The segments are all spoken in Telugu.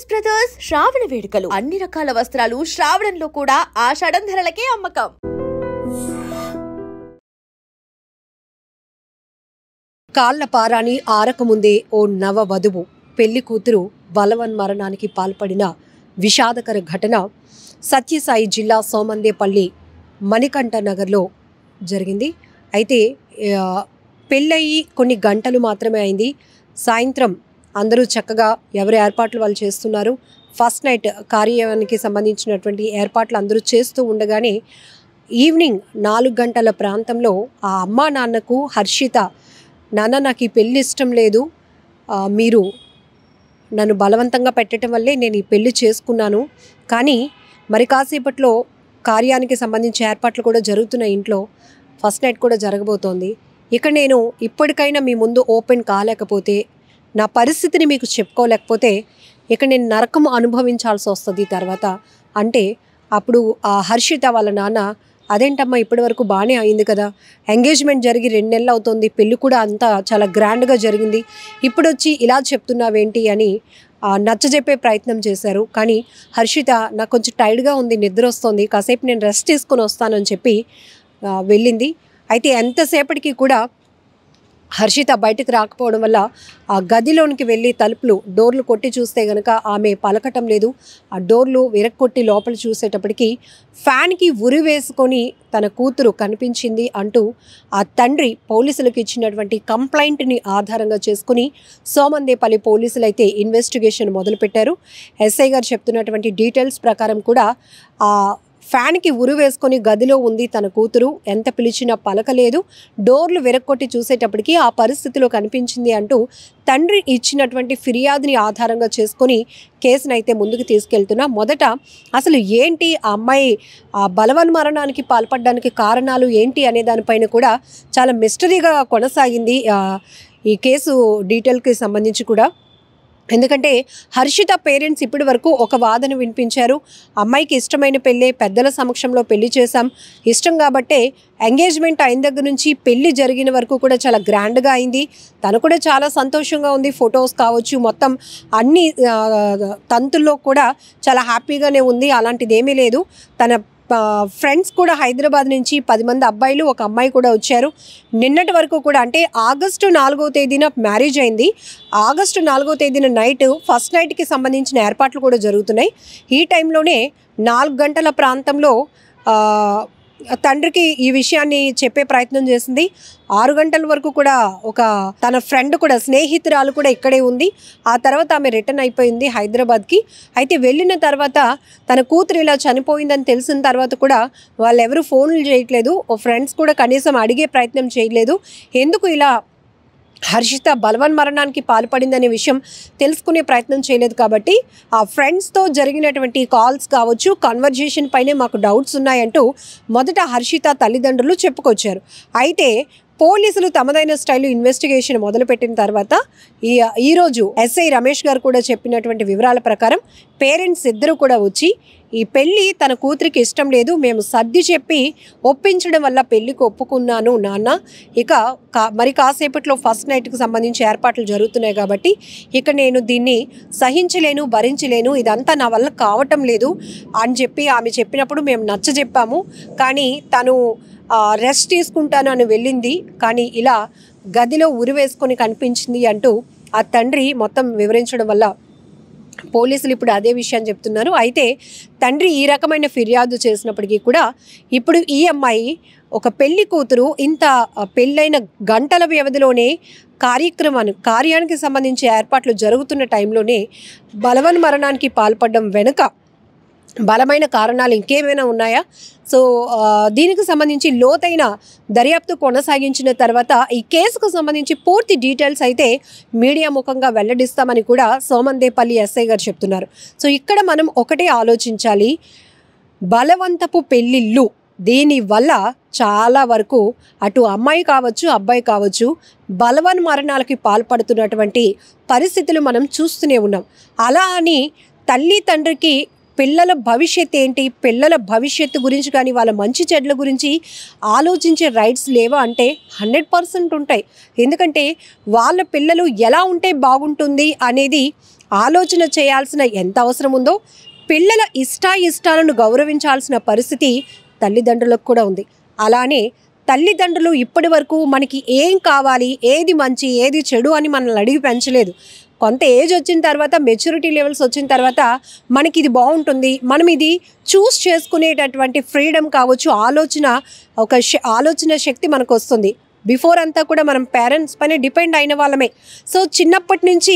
శారీస్ బ్రదర్స్ శ్రావణ వేడుకలు అన్ని రకాల వస్త్రాలు శ్రావణంలో కూడా ఆషాఢం ధరలకే అమ్మకం. కాళ్ల పారాని ఆరకముందే ఓ నవ వధువు పెళ్లి కూతురు బలవన్మరణానికి పాల్పడిన విషాదకర ఘటన సత్యసాయి జిల్లా సోమందేపల్లి మణికంఠ నగర్లో జరిగింది. అయితే పెళ్ళయి కొన్ని గంటలు మాత్రమే అయింది. సాయంత్రం అందరూ చక్కగా ఎవరి ఏర్పాట్లు వాళ్ళు చేస్తున్నారు. ఫస్ట్ నైట్ కార్యానికి సంబంధించినటువంటి ఏర్పాట్లు అందరూ చేస్తూ ఉండగానే ఈవినింగ్ 4 గంటల ప్రాంతంలో ఆ అమ్మా నాన్నకు హర్షిత, నాన్న నాకు ఈ పెళ్ళి ఇష్టం లేదు, మీరు నన్ను బలవంతంగా పెట్టడం వల్లే నేను ఈ పెళ్ళి చేసుకున్నాను, కానీ మరి కాసేపట్లో కార్యానికి సంబంధించి ఏర్పాట్లు కూడా జరుగుతున్నాయి, ఇంట్లో ఫస్ట్ నైట్ కూడా జరగబోతోంది, ఇక నేను ఇప్పటికైనా మీ ముందు ఓపెన్ కాలేకపోతే, నా పరిస్థితిని మీకు చెప్పుకోలేకపోతే ఇక నేను నరకం అనుభవించాల్సి వస్తుంది తర్వాత అంటే, అప్పుడు ఆ హర్షిత వాళ్ళ నాన్న, అదేంటమ్మా ఇప్పటి వరకు బాగానే అయింది కదా, ఎంగేజ్మెంట్ జరిగి 2 నెలలు అవుతుంది, పెళ్ళి కూడా అంతా చాలా గ్రాండ్గా జరిగింది, ఇప్పుడు వచ్చి ఇలా చెప్తున్నావేంటి అని నచ్చజెప్పే ప్రయత్నం చేశారు. కానీ హర్షిత నాకు కొంచెం టైర్డ్గా ఉంది, నిద్ర వస్తుంది, కాసేపు నేను రెస్ట్ తీసుకొని వస్తానని చెప్పి వెళ్ళింది. అయితే ఎంతసేపటికి కూడా హర్షిత బయటకు రాకపోవడం వల్ల ఆ గదిలోనికి వెళ్ళి డోర్లు కొట్టి చూస్తే కనుక ఆమె పలకటం లేదు. ఆ డోర్లు విరక్కొట్టి లోపల చూసేటప్పటికి ఫ్యాన్కి ఉరి వేసుకొని తన కూతురు కనిపించింది అంటూ ఆ తండ్రి పోలీసులకు ఇచ్చినటువంటి కంప్లైంట్ని ఆధారంగా చేసుకుని సోమందేపల్లి పోలీసులు అయితే ఇన్వెస్టిగేషన్ మొదలుపెట్టారు. ఎస్ఐ గారు చెప్తున్నటువంటి డీటెయిల్స్ ప్రకారం కూడా ఆ ఫ్యాన్కి ఉరి వేసుకొని గదిలో ఉంది తన కూతురు, ఎంత పిలిచినా పలకలేదు, డోర్లు విరక్కొట్టి చూసేటప్పటికి ఆ పరిస్థితిలో కనిపించింది అంటూ తండ్రి ఇచ్చినటువంటి ఫిర్యాదుని ఆధారంగా చేసుకొని కేసునైతే ముందుకు తీసుకెళ్తున్నా. మొదట అసలు ఏంటి ఆ అమ్మాయి ఆ బలవన్మరణానికి పాల్పడడానికి కారణాలు ఏంటి అనే దానిపైన కూడా చాలా మిస్టరీగా కొనసాగింది ఈ కేసు డీటెయిల్కి సంబంధించి కూడా. ఎందుకంటే హర్షిత పేరెంట్స్ ఇప్పటి వరకు ఒక వాదన వినిపించారు, అమ్మాయికి ఇష్టమైన పెళ్ళే, పెద్దల సమక్షంలో పెళ్లి చేశాం, ఇష్టం కాబట్టే ఎంగేజ్మెంట్ అయిన దగ్గర నుంచి పెళ్లి జరిగిన వరకు కూడా చాలా గ్రాండ్గా అయింది, తను కూడా చాలా సంతోషంగా ఉంది, ఫొటోస్ కావచ్చు మొత్తం అన్ని తంతుల్లో కూడా చాలా హ్యాపీగానే ఉంది, అలాంటిది ఏమీ లేదు. తన ఫ్రెండ్స్ కూడా హైదరాబాద్ నుంచి 10 మంది అబ్బాయిలు, ఒక అమ్మాయి కూడా వచ్చారు. నిన్నటి వరకు కూడా అంటే ఆగస్టు 4వ తేదీన మ్యారేజ్ అయింది. ఆగస్టు 4వ తేదీన నైట్ ఫస్ట్ నైట్కి సంబంధించిన ఏర్పాట్లు కూడా జరుగుతున్నాయి. ఈ టైంలోనే 4 గంటల ప్రాంతంలో తండ్రికి ఈ విషయాన్ని చెప్పే ప్రయత్నం చేసింది. 6 గంటల వరకు కూడా ఒక తన ఫ్రెండ్ కూడా, స్నేహితురాలు కూడా ఇక్కడే ఉంది. ఆ తర్వాత ఆమె రిటర్న్ అయిపోయింది హైదరాబాద్కి. అయితే వెళ్ళిన తర్వాత తన కూతురు ఇలా చనిపోయిందని తెలిసిన తర్వాత కూడా వాళ్ళు ఎవరు ఫోన్లు చేయట్లేదు, ఫ్రెండ్స్ కూడా కనీసం అడిగే ప్రయత్నం చేయలేదు. ఎందుకు ఇలా హర్షిత బలవన్మరణానికి పాల్పడిందనే విషయం తెలుసుకునే ప్రయత్నం చేయలేదు. కాబట్టి ఆ ఫ్రెండ్స్తో జరిగినటువంటి కాల్స్ కావచ్చు, కన్వర్జేషన్ పైనే మాకు డౌట్స్ ఉన్నాయంటూ మొదట హర్షిత తల్లిదండ్రులు చెప్పుకొచ్చారు. అయితే పోలీసులు తమదైన స్టైల్లో ఇన్వెస్టిగేషన్ మొదలుపెట్టిన తర్వాత ఈరోజు ఎస్ఐ రమేష్ గారు కూడా చెప్పినటువంటి వివరాల ప్రకారం పేరెంట్స్ ఇద్దరు కూడా వచ్చి, ఈ పెళ్ళి తన కూతురికి ఇష్టం లేదు, మేము సర్ది చెప్పి ఒప్పించడం వల్ల పెళ్ళికి ఒప్పుకున్నాను నాన్న, ఇక మరి కాసేపట్లో ఫస్ట్ నైట్కి సంబంధించి ఏర్పాట్లు జరుగుతున్నాయి కాబట్టి ఇక నేను దీన్ని సహించలేను, భరించలేను, ఇదంతా నా వల్ల కావటం లేదు అని చెప్పి ఆమె చెప్పినప్పుడు మేము నచ్చజెప్పాము. కానీ తను రెస్ట్ తీసుకుంటాను అని వెళ్ళింది, కానీ ఇలా గదిలో ఉరి వేసుకొని కనిపించింది అంటూ ఆ తండ్రి మొత్తం వివరించడం వల్ల పోలీసులు ఇప్పుడు అదే విషయాన్ని చెప్తున్నారు. అయితే తండ్రి ఈ రకమైన ఫిర్యాదు చేసినప్పటికీ కూడా ఇప్పుడు ఈ అమ్మాయి ఒక పెళ్లి కూతురు ఇంత పెళ్ళైన గంటల వ్యవధిలోనే కార్యానికి సంబంధించి ఏర్పాట్లు జరుగుతున్న టైంలోనే బలవన్మరణానికి పాల్పడడం వెనుక బలమైన కారణాలు ఇంకేమైనా ఉన్నాయా? సో దీనికి సంబంధించి లోతైన దర్యాప్తు కొనసాగించిన తర్వాత ఈ కేసుకు సంబంధించి పూర్తి డీటెయిల్స్ అయితే మీడియా ముఖంగా వెల్లడిస్తామని కూడా సోమందేపల్లి ఎస్ఐ గారు చెప్తున్నారు. సో ఇక్కడ మనం ఒకటే ఆలోచించాలి, బలవంతపు పెళ్ళిళ్ళు దీనివల్ల చాలా వరకు అటు అమ్మాయి కావచ్చు, అబ్బాయి కావచ్చు, బలవన్మరణాలకి పాల్పడుతున్నటువంటి పరిస్థితులు మనం చూస్తూనే ఉన్నాం. అలా అని తల్లి తండ్రికి పిల్లల భవిష్యత్తు ఏంటి, పిల్లల భవిష్యత్తు గురించి కానీ వాళ్ళ మంచి చెడ్ల గురించి ఆలోచించే రైట్స్ లేవా అంటే 100% ఉంటాయి. ఎందుకంటే వాళ్ళ పిల్లలు ఎలా ఉంటే బాగుంటుంది అనేది ఆలోచన చేయాల్సిన ఎంత అవసరం ఉందో పిల్లల ఇష్టాలను గౌరవించాల్సిన పరిస్థితి తల్లిదండ్రులకు కూడా ఉంది. అలానే తల్లిదండ్రులు ఇప్పటి వరకు మనకి ఏం కావాలి, ఏది మంచి ఏది చెడు అని మనల్ని అడిగి పెంచలేదు. కొంత ఏజ్ వచ్చిన తర్వాత, మెచ్యూరిటీ లెవెల్స్ వచ్చిన తర్వాత మనకి ఇది బాగుంటుంది, మనం ఇది చూస్ చేసుకునేటటువంటి ఫ్రీడమ్ కావచ్చు, ఆలోచన శక్తి మనకు వస్తుంది. బిఫోర్ అంతా కూడా మనం పేరెంట్స్ పైన డిపెండ్ అయిన వాళ్ళమే. సో చిన్నప్పటి నుంచి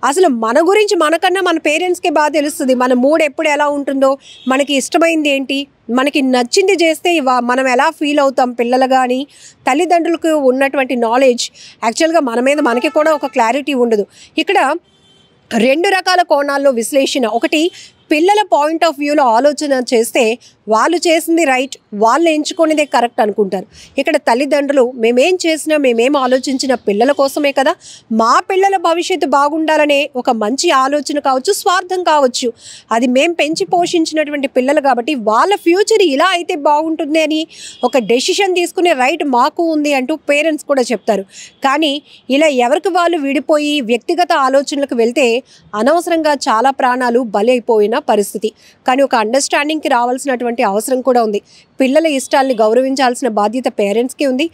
అసలు మన గురించి మనకన్నా మన పేరెంట్స్కే బాగా తెలుస్తుంది. మన మూడ్ ఎప్పుడు ఎలా ఉంటుందో, మనకి ఇష్టమైంది ఏంటి, మనకి నచ్చింది చేస్తే మనం ఎలా ఫీల్ అవుతాం పిల్లలు కానీ తల్లిదండ్రులకు ఉన్నటువంటి నాలెడ్జ్ యాక్చువల్గా మన మీద మనకి కూడా ఒక క్లారిటీ ఉండదు. ఇక్కడ 2 రకాల కోణాల్లో విశ్లేషణ. ఒకటి, పిల్లల పాయింట్ ఆఫ్ వ్యూలో ఆలోచన చేస్తే వాళ్ళు చేసింది రైట్, వాళ్ళు ఎంచుకునేదే కరెక్ట్ అనుకుంటారు. ఇక్కడ తల్లిదండ్రులు మేమేం చేసినా, మేమేం ఆలోచించిన పిల్లల కోసమే కదా, మా పిల్లల భవిష్యత్తు బాగుండాలనే ఒక మంచి ఆలోచన కావచ్చు, స్వార్థం కావచ్చు, అది మేము పెంచి పోషించినటువంటి పిల్లలు కాబట్టి వాళ్ళ ఫ్యూచర్ ఇలా అయితే బాగుంటుంది అని ఒక డెసిషన్ తీసుకునే రైట్ మాకు ఉంది అంటూ పేరెంట్స్ కూడా చెప్తారు. కానీ ఇలా ఎవరికి వాళ్ళు విడిపోయి వ్యక్తిగత ఆలోచనలకు వెళ్తే అనవసరంగా చాలా ప్రాణాలు బలి అయిపోయిన పరిస్థితి. కానీ ఒక అండర్స్టాండింగ్కి రావాల్సినటువంటి అవసరం కూడా ఉంది. పిల్లల ఇష్టాలని గౌరవించాల్సిన బాధ్యత పేరెంట్స్కి ఉంది.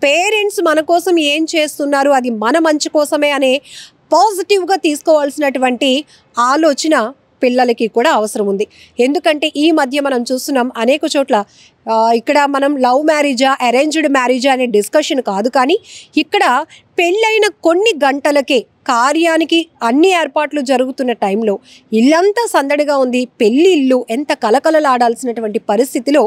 పేరెంట్స్ మన కోసం ఏం చేస్తున్నారు, అది మన మంచి కోసమే అనే పాజిటివ్గా తీసుకోవాల్సినటువంటి ఆలోచన పిల్లలకి కూడా అవసరం ఉంది. ఎందుకంటే ఈ మధ్య మనం చూస్తున్నాం అనేక చోట్ల ఇక్కడ మనం లవ్ మ్యారేజా అరేంజ్డ్ మ్యారేజా అనే డిస్కషన్ కాదు, కానీ ఇక్కడ పెళ్ళైన కొన్ని గంటలకే కార్యానికి అన్ని ఏర్పాట్లు జరుగుతున్న టైంలో ఇల్లంతా సందడిగా ఉంది, పెళ్లి ఇల్లు ఎంత కలకలలాడాల్సినటువంటి పరిస్థితిలో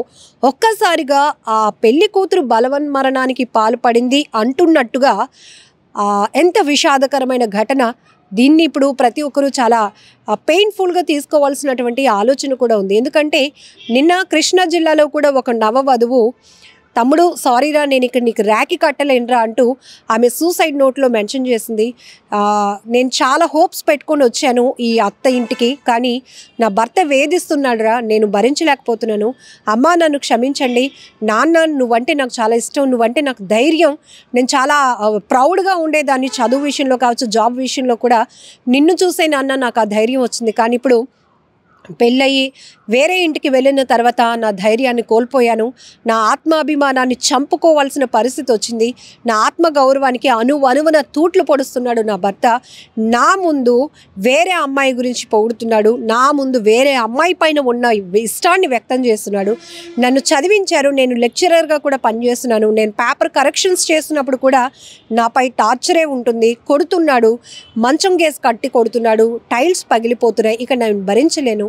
ఒక్కసారిగా ఆ పెళ్లి కూతురు బలవన్మరణానికి పాల్పడింది అంటున్నట్టుగా ఎంత విషాదకరమైన ఘటన. దీన్ని ఇప్పుడు ప్రతి ఒక్కరూ చాలా పెయిన్ఫుల్గా తీసుకోవాల్సినటువంటి ఆలోచన కూడా ఉంది. ఎందుకంటే నిన్న కృష్ణా జిల్లాలో కూడా ఒక నవవధువు తమ్ముడు సారీరా నేను ఇక్కడ నీకు ర్యాకి కట్టలేనురా అంటూ ఆమె సూసైడ్ నోట్లో మెన్షన్ చేసింది. నేను చాలా హోప్స్ పెట్టుకొని వచ్చాను ఈ అత్త ఇంటికి, కానీ నా భర్త వేధిస్తున్నాడురా, నేను భరించలేకపోతున్నాను, అమ్మ నన్ను క్షమించండి, నాన్న నువ్వంటే నాకు చాలా ఇష్టం, నువ్వంటే నాకు ధైర్యం, నేను చాలా ప్రౌడ్గా ఉండేదాన్ని చదువు విషయంలో కావచ్చు, జాబ్ విషయంలో కూడా, నిన్ను చూసే నాన్న నాకు ఆ ధైర్యం వచ్చింది, కానీ ఇప్పుడు పెళ్ళయి వేరే ఇంటికి వెళ్ళిన తర్వాత నా ధైర్యాన్ని కోల్పోయాను, నా ఆత్మాభిమానాన్ని చంపుకోవాల్సిన పరిస్థితి వచ్చింది, నా ఆత్మగౌరవానికి అణువణువున తూట్లు పొడుస్తున్నాడు నా భర్త, నా ముందు వేరే అమ్మాయి గురించి పొగుడుతున్నాడు, నా ముందు వేరే అమ్మాయి పైన ఉన్న ఇష్టాన్ని వ్యక్తం చేస్తున్నాడు, నన్ను చదివించారు, నేను లెక్చరర్గా కూడా పనిచేస్తున్నాను, నేను పేపర్ కరెక్షన్స్ చేస్తున్నప్పుడు కూడా నాపై టార్చరే ఉంటుంది, కొడుతున్నాడు, మంచం కేసు కట్టి కొడుతున్నాడు, టైల్స్ పగిలిపోతున్నాయి, ఇక నేను భరించలేను,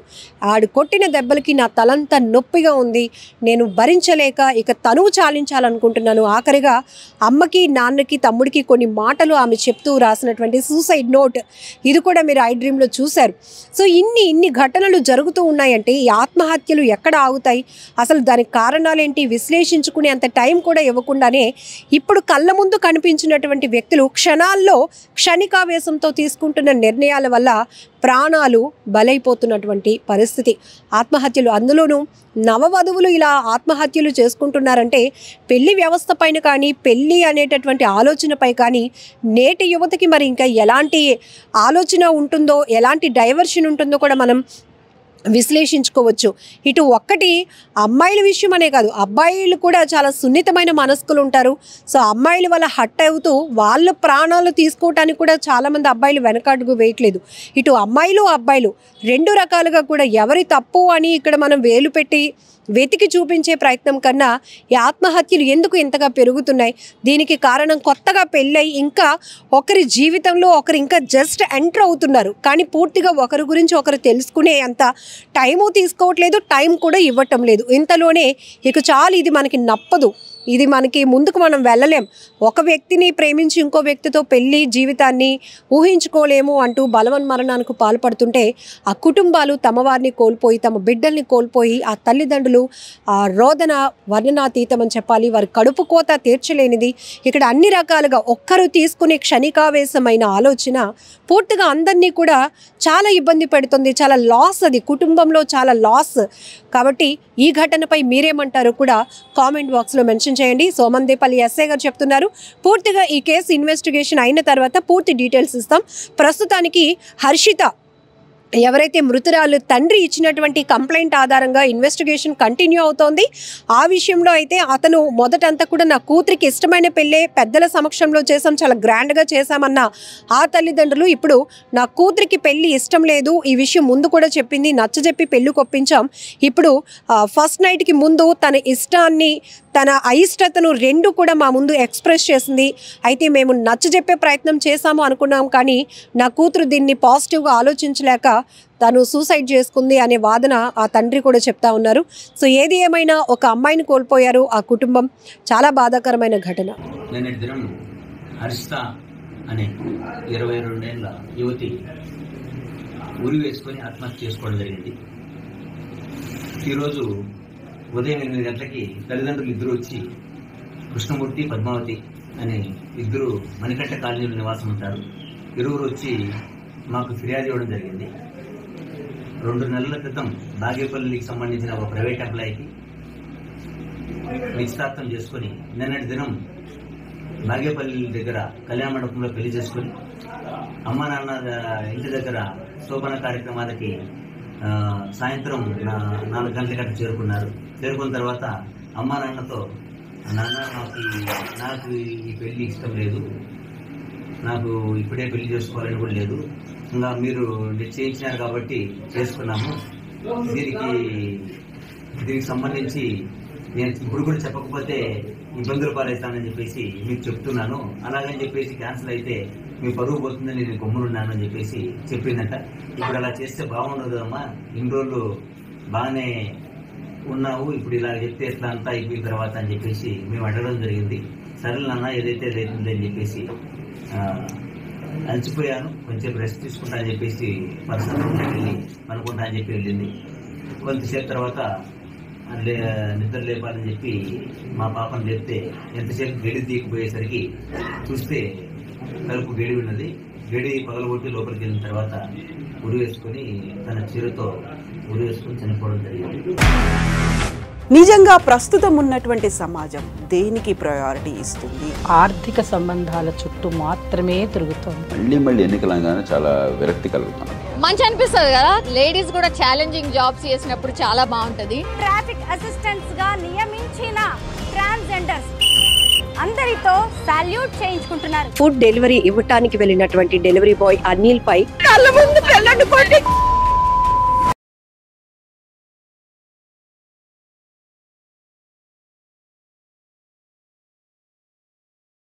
ఆడు కొట్టిన దెబ్బలకి నా తలంతా నొప్పిగా ఉంది, నేను భరించలేక ఇక తనువు చాలించాలనుకుంటున్నాను. ఆఖరిగా అమ్మకి నాన్నకి తమ్ముడికి కొన్ని మాటలు ఆమె చెప్తూ రాసినటువంటి సూసైడ్ నోట్, ఇది కూడా మీరు ఐ డ్రీమ్లో చూశారు. సో ఇన్ని ఘటనలు జరుగుతూ ఉన్నాయంటే ఈ ఆత్మహత్యలు ఎక్కడ ఆగుతాయి, అసలు దానికి కారణాలేంటి విశ్లేషించుకునే అంత టైం కూడా ఇవ్వకుండానే ఇప్పుడు కళ్ళ ముందు కనిపించినటువంటి వ్యక్తులు క్షణికావేశంతో తీసుకుంటున్న నిర్ణయాల వల్ల ప్రాణాలు బలైపోతున్నటువంటి పరిస్థితి. ఆత్మహత్యలు, అందులోనూ నవవధువులు ఇలా ఆత్మహత్యలు చేసుకుంటున్నారంటే పెళ్లి వ్యవస్థ పైన కానీ, పెళ్ళి అనేటటువంటి ఆలోచనపై కానీ నేటి యువతకి మరి ఇంకా ఎలాంటి ఆలోచన ఉంటుందో, ఎలాంటి డైవర్షన్ ఉంటుందో కూడా మనం విశ్లేషించుకోవచ్చు. ఇటు ఒక్కటి అమ్మాయిల విషయం అనే కాదు, అబ్బాయిలు కూడా చాలా సున్నితమైన మనస్కులు ఉంటారు. సో అమ్మాయిల వల్ల హట్ అవుతూ వాళ్ళ ప్రాణాలు తీసుకోవటానికి కూడా చాలామంది అబ్బాయిలు వెనకడుగు వేయట్లేదు. ఇటు అమ్మాయిలు అబ్బాయిలు 2 రకాలుగా కూడా ఎవరి తప్పు అని ఇక్కడ మనం వేలు పెట్టి వెతికి చూపించే ప్రయత్నం కన్నా ఈ ఆత్మహత్యలు ఎందుకు ఇంతగా పెరుగుతున్నాయి, దీనికి కారణం కొత్తగా పెళ్ళై ఇంకా ఒకరి జీవితంలో ఒకరు ఇంకా జస్ట్ ఎంటర్ అవుతున్నారు, కానీ పూర్తిగా ఒకరి గురించి ఒకరు తెలుసుకునే అంత టైము తీసుకోవట్లేదు, టైం కూడా ఇవ్వటం లేదు. ఇంతలోనే ఇక చాలు ఇది మనకి నప్పదు, ఇది మనకి ముందుకు మనం వెళ్ళలేం. ఒక వ్యక్తిని ప్రేమించి ఇంకో వ్యక్తితో పెళ్లి జీవితాన్ని ఊహించుకోలేము అంటూ బలవన్మరణానికి పాల్పడుతుంటే ఆ కుటుంబాలు తమ వారిని కోల్పోయి తమ బిడ్డల్ని కోల్పోయి ఆ తల్లిదండ్రులు ఆ రోదన వర్ణనాతీతం అని చెప్పాలి. వారి కడుపు కోత తీర్చలేనిది. ఇక్కడ అన్ని రకాలుగా ఒక్కరు తీసుకునే క్షణికావేశమైన ఆలోచన పూర్తిగా అందరినీ కూడా చాలా ఇబ్బంది పెడుతుంది. చాలా లాస్, అది కుటుంబంలో చాలా లాస్. కాబట్టి ఈ ఘటనపై మీరేమంటారో కూడా కామెంట్ బాక్స్లో మెన్షన్ చేయండి. సోమందేపల్లి ఎస్ఐ గారు చెప్తున్నారు, పూర్తిగా ఈ కేసు ఇన్వెస్టిగేషన్ అయిన తర్వాత పూర్తి డీటెయిల్స్ ఇస్తాం. ప్రస్తుతానికి హర్షిత ఎవరైతే మృతురాలు తండ్రి ఇచ్చినటువంటి కంప్లైంట్ ఆధారంగా ఇన్వెస్టిగేషన్ కంటిన్యూ అవుతోంది. ఆ విషయంలో అయితే అతను మొదటంతా కూడా నా కూతురికి ఇష్టమైన పెళ్ళే పెద్దల సమక్షంలో చేసాం, చాలా గ్రాండ్గా చేశామన్న ఆ తల్లిదండ్రులు ఇప్పుడు నా కూతురికి పెళ్ళి ఇష్టం లేదు, ఈ విషయం ముందు కూడా చెప్పింది, నచ్చజెప్పి పెళ్ళి కొప్పించాం. ఇప్పుడు ఫస్ట్ నైట్కి ముందు తన ఇష్టాన్ని తన అయిష్టతను రెండు కూడా మా ముందు ఎక్స్ప్రెస్ చేసింది. అయితే మేము నచ్చజెప్పే ప్రయత్నం చేశాము అనుకున్నాం, కానీ నా కూతురు దీన్ని పాజిటివ్గా ఆలోచించలేక తను సూసైడ్ చేసుకుంది అనే వాదన ఆ తండ్రి కూడా చెప్తా ఉన్నారు. సో ఏది ఏమైనా ఒక అమ్మాయిని కోల్పోయారు ఆ కుటుంబం. చాలా బాధాకరమైన ఘటన. నిన్నటి దినం హర్షిత అనే 22 ఏళ్ల యువతి ఉరి వేసుకొని ఆత్మహత్య చేసుకోవడం జరిగింది. ఈరోజు ఉదయం 8 గంటలకి తల్లిదండ్రులు ఇద్దరు వచ్చి, కృష్ణమూర్తి పద్మావతి అనే ఇద్దరు మణికంఠ కాలనీలో నివాసం ఉంటారు. ఇరువురు వచ్చి మాకు ఫిర్యాదు ఇవ్వడం జరిగింది. 2 నెలల క్రితం బాగేపల్లికి సంబంధించిన ఒక ప్రైవేట్ ఎంప్లాయీకి నిశ్చితార్థం చేసుకొని నిన్నటి దినం బాగేపల్లి దగ్గర కళ్యాణ మండపంలో పెళ్లి చేసుకొని అమ్మా నాన్న ఇంటి దగ్గర శోభన కార్యక్రమాలకి సాయంత్రం 4 గంటలకి అట్లా చేరుకున్నారు. చేరుకున్న తర్వాత అమ్మా నాన్నతో, నాన్న నాకు ఈ పెళ్లి ఇష్టం లేదు, నాకు ఇప్పుడే పెళ్లి చేసుకోవాలని కూడా లేదు, ఇంకా మీరు నిశ్చయించినారు కాబట్టి చేసుకున్నాము, దీనికి సంబంధించి నేను ఇప్పుడు కూడా చెప్పకపోతే ఇబ్బందులు పాలవుతానని చెప్పేసి మీకు చెప్తున్నాను, అలాగని చెప్పేసి క్యాన్సిల్ అయితే మీ పరువు పోతుందని నేను గమ్మునున్నాను అని చెప్పేసి చెప్పిందట. ఇప్పుడు అలా చేస్తే బాగుండదు అమ్మా, ఇన్ని రోజులు బాగానే ఉన్నావు, ఇప్పుడు ఇలా చెప్తే ఎట్లా అంతా అయిపోయిన తర్వాత అని చెప్పేసి మేము అడగడం జరిగింది. సరే నాన్న ఏదైతే అవుతుంది అని చెప్పేసి అలసిపోయాను, కొంచెం రెస్ట్ తీసుకుంటా అని చెప్పేసి పర్సనల్ వెళ్ళి అనుకుంటా అని చెప్పి వెళ్ళింది. కొంతసేపు తర్వాత నిద్ర లేపాలని చెప్పి మా పాపను లేపితే ఎంతసేపు గడి తీయకపోయేసరికి చూస్తే తలుపు గడి ఉన్నది. గడి పగలగొట్టి లోపలికి వెళ్ళిన తర్వాత ఉరి వేసుకొని తన చీరతో ఉరి వేసుకొని చనిపోవడం జరిగింది. నిజంగా ప్రస్తుతం ఉన్నటువంటి సమాజం దేనికి ప్రయారిటీ ఇస్తుంది? ఆర్థిక సంబంధాల చుట్టూ మాత్రమే తిరుగుతుంది. మళ్ళీ ఎన్నికలంగానే చాలా విరక్తి కలుగుతాం. మంచి అనిపిస్తుంది కదా, లేడీస్ కూడా ఛాలెంజింగ్ జాబ్స్ చేసినప్పుడు చాలా బాగుంటది. ట్రాఫిక్ అసిస్టెంట్స్ గా నియమించిన ట్రాన్స్జెండర్స్ అందరితో సాల్యూట్ చేయించుకుంటున్నారు. ఫుడ్ డెలివరీ ఇవ్వటానికి వెళ్ళినటువంటి డెలివరీ బాయ్ అనిల్ పై కళ్ళ ముందు